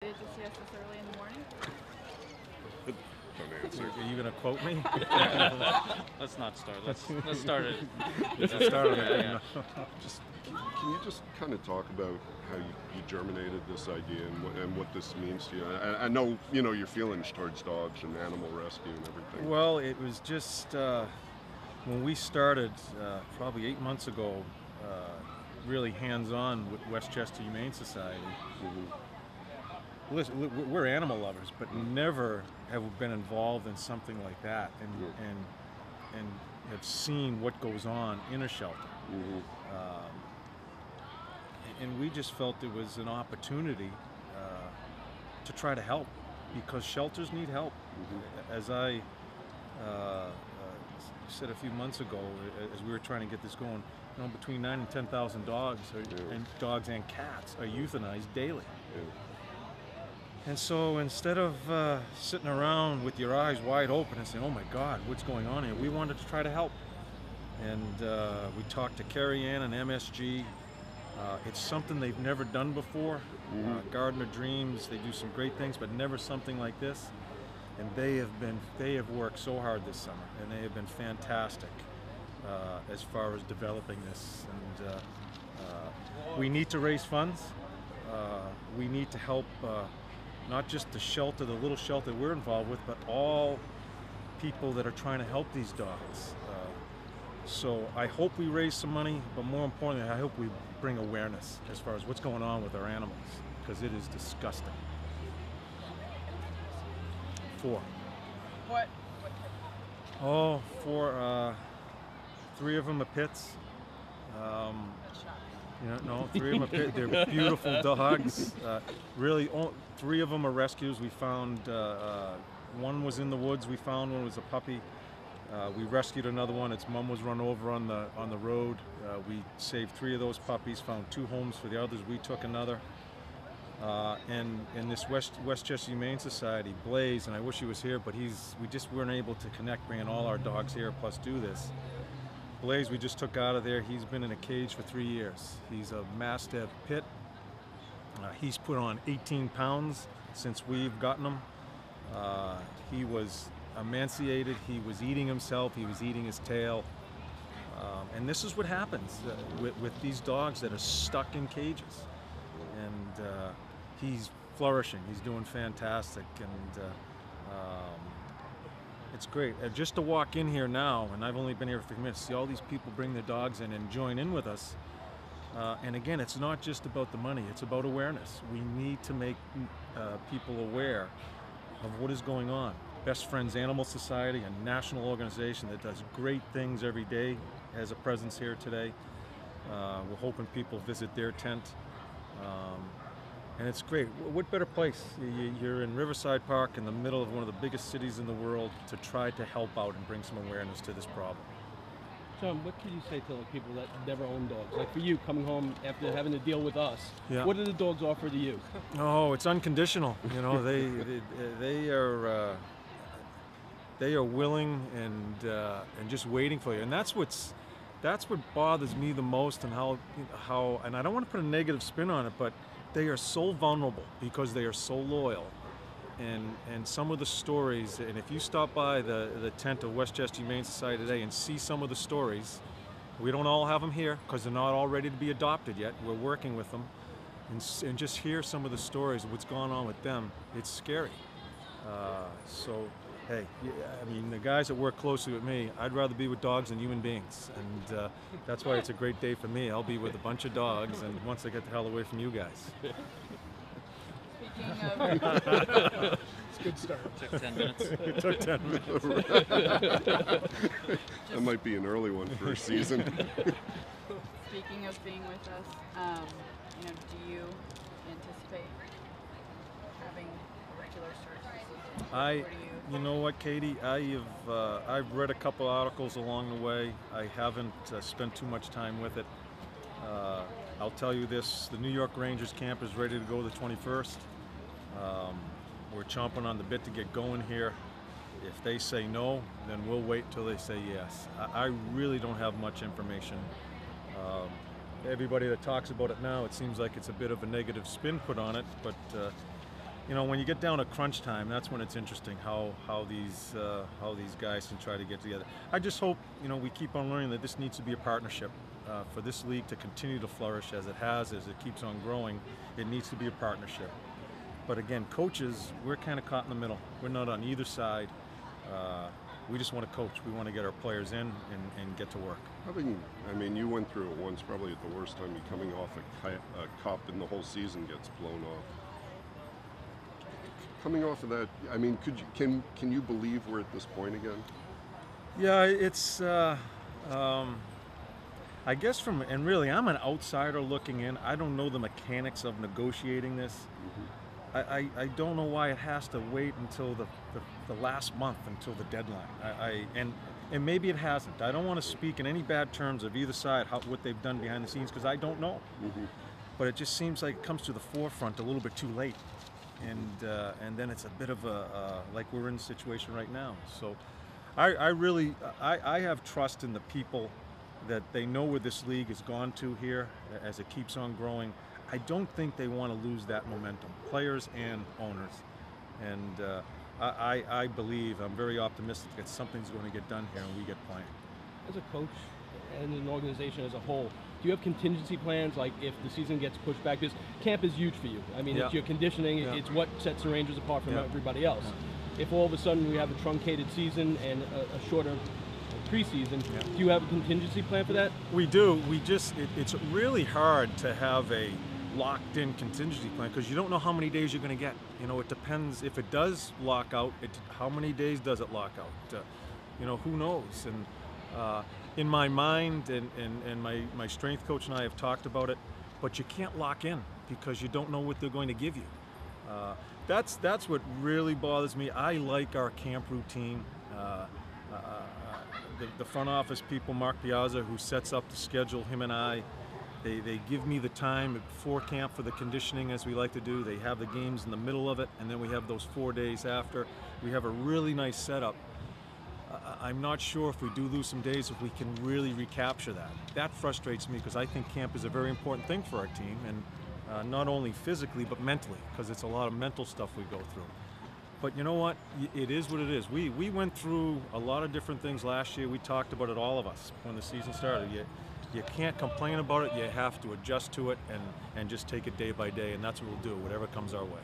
excited to see us this early in the morning? Are you going to quote me? Let's not start. Let's start it. Let's start it. Yeah. Can you just kind of talk about how you germinated this idea and what this means to you? I know, you know, your feelings towards dogs and animal rescue and everything. Well, it was just when we started probably 8 months ago, really hands-on with Westchester Humane Society. Listen, we're animal lovers, but never have we been involved in something like that, and have seen what goes on in a shelter. And we just felt it was an opportunity to try to help, because shelters need help. As I said a few months ago, as we were trying to get this going, you know, between 9,000 and 10,000 dogs, and dogs and cats, are euthanized daily. And so instead of sitting around with your eyes wide open and saying, oh my God, what's going on here, we wanted to try to help. And we talked to Carrie Ann and MSG. It's something they've never done before. Garden of Dreams, they do some great things, but never something like this. And they have worked so hard this summer, and they have been fantastic as far as developing this. And we need to raise funds. We need to help not just the shelter, the little shelter we're involved with, but all people that are trying to help these dogs. So I hope we raise some money, but more importantly, I hope we bring awareness as far as what's going on with our animals, because it is disgusting. 4. What? Oh, 4. 3 of them are pits. You know, no, 3 of them are pits. They're beautiful dogs. Really, 3 of them are rescues. We found one was in the woods. We found one was a puppy. We rescued another one. Its mom was run over on the road. We saved 3 of those puppies. Found 2 homes for the others. We took another. And in this Westchester Humane Society, Blaze, and I wish he was here, but we just weren't able to connect, bringing all our dogs here plus do this. Blaze, we just took out of there. He's been in a cage for 3 years. He's a Mastiff Pit. He's put on 18 pounds since we've gotten him. He was emaciated. He was eating himself. He was eating his tail. And this is what happens with these dogs that are stuck in cages. And he's flourishing. He's doing fantastic. And it's great. Just to walk in here now, and I've only been here for 3 minutes, see all these people bring their dogs in and join in with us. And again, it's not just about the money, it's about awareness. We need to make people aware of what is going on. Best Friends Animal Society, a national organization that does great things every day, has a presence here today. We're hoping people visit their tent. And it's great. What better place? You're in Riverside Park in the middle of one of the biggest cities in the world to try to help out and bring some awareness to this problem. John, what can you say to people that never own dogs? Like for you, coming home after having to deal with us, what do the dogs offer to you? Oh, it's unconditional. You know, they are willing and just waiting for you. And that's what bothers me the most, and how and I don't want to put a negative spin on it, but they are so vulnerable because they are so loyal. And some of the stories, and if you stop by the tent of Westchester Humane Society today and see some of the stories, we don't all have them here because they're not all ready to be adopted yet. We're working with them, and just hear some of the stories of what's going on with them. It's scary. So, hey, I mean, the guys that work closely with me, I'd rather be with dogs than human beings, and that's why it's a great day for me. I'll be with a bunch of dogs, and once I get the hell away from you guys. Speaking of... It's a good start. It took 10 minutes. It took 10 minutes. That might be an early one for a season. Speaking of being with us, you know, do you anticipate having regular searches? You know what, Katie? I've read a couple articles along the way. I haven't spent too much time with it. I'll tell you this: the New York Rangers camp is ready to go the 21st. We're chomping on the bit to get going here. If they say no, then we'll wait until they say yes. I really don't have much information. Everybody that talks about it now, it seems like it's a bit of a negative spin put on it, but you know, when you get down to crunch time, that's when it's interesting how these guys can try to get together. I just hope, you know, we keep on learning that this needs to be a partnership. For this league to continue to flourish as it has, as it keeps on growing, it needs to be a partnership. But again, coaches, we're kind of caught in the middle. We're not on either side. We just want to coach. We want to get our players in and get to work. I mean, you went through it once, probably at the worst time. You're coming off a cup and the whole season gets blown off. Coming off of that, I mean, can you believe we're at this point again? Yeah, it's. I guess and really, I'm an outsider looking in. I don't know the mechanics of negotiating this. Mm-hmm. I don't know why it has to wait until the last month, until the deadline. And maybe it hasn't. I don't want to speak in any bad terms of either side, what they've done behind the scenes, because I don't know. Mm-hmm. But it just seems like it comes to the forefront a little bit too late. And then it's a bit of like we're in a situation right now. So I really have trust in the people that they know where this league has gone to here as it keeps on growing. I don't think they want to lose that momentum, players and owners. And I believe, I'm very optimistic that something's going to get done here and we get playing. As a coach and an organization as a whole, do you have contingency plans, like if the season gets pushed back? Because camp is huge for you. I mean, it's your conditioning, it's what sets the Rangers apart from everybody else. If all of a sudden we have a truncated season and a shorter preseason, do you have a contingency plan for that? We do. It's really hard to have a locked-in contingency plan because you don't know how many days you're going to get. You know, it depends. If it does lock out, how many days does it lock out? You know, who knows? And in my mind, and my strength coach and I have talked about it, but you can't lock in because you don't know what they're going to give you. That's what really bothers me. I like our camp routine. The front office people, Mark Piazza, who sets up the schedule, him and I, they give me the time before camp for the conditioning, as we like to do. They have the games in the middle of it, and then we have those 4 days after. We have a really nice setup. I'm not sure if we do lose some days, if we can really recapture that. That frustrates me because I think camp is a very important thing for our team, and not only physically, but mentally, because it's a lot of mental stuff we go through. But you know what? It is what it is. We went through a lot of different things last year. We talked about it, all of us, when the season started. You can't complain about it. You have to adjust to it and just take it day by day, and that's what we'll do, whatever comes our way.